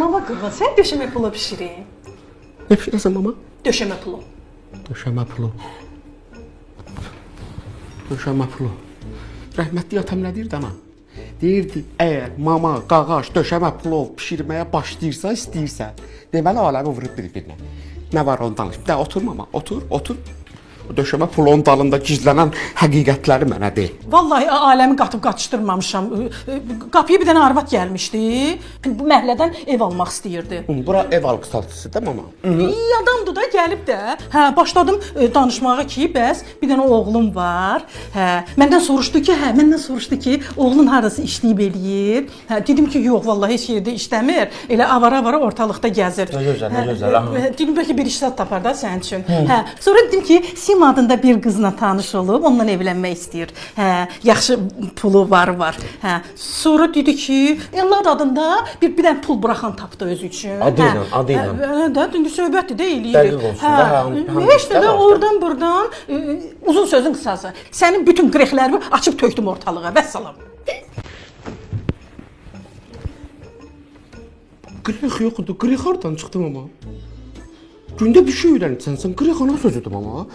Anama qurban, sən döşəmə pulu bişirin. Ne pişirəsən mama? Döşəmə pulu. Döşəmə pulu. Döşəmə pulu. Rəhmətli atam nə deyirdi ana? Deyirdi, əgər mama, qağaş, döşəmə plov pişirməyə başlayırsa, istəyirsə, deməli aləmi vurub bir-birinə. Nə var onu danış. Bir də otur mama, otur. O döşəmə pulun dalında gizlənən həqiqətləri mənə de. Vallahi aləmi qatıb qaçışdırmamışam. Qapıya bir dənə arvad gəlmişdi. Bu məhəllədən ev almaq istəyirdi. Bura ev alqısaltısı da mama. İyi adamdır da, gəlib də. Hə, başladım danışmağa ki, bəs bir dənə oğlum var. Hə, məndən soruşdu ki, oğlun harası işləyib eləyir. Hə, dedim ki, yox, vallahi heç yerdə işləmir. Elə avara-avara ortalıqda gəzir. Nə gözəl. Dedim bəlkə bir işlər tapar da sənin üçün. Hə, sonra dedim ki, Sim adında bir qızla tanış olub, onunla evlənmək istəyir. Hə, yaxşı pulu var. Hə, sonra dedi ki, Elad adında bir dənə pul buraxan tapdı özü üçün. Adı ilə. Hə, də indi söhbətdir də eləyirik. Dəqiq olsun da. Heç də oradan-buradan uzun sözün qısası. Sənin bütün qrexlərimi açıb tökdüm ortalığa. Vəssalam. Qrex yoxdur. Qrex hardan çıxdı mama? Gündə bir şey öyrənirsən, sən qrex ana sözüdür mama.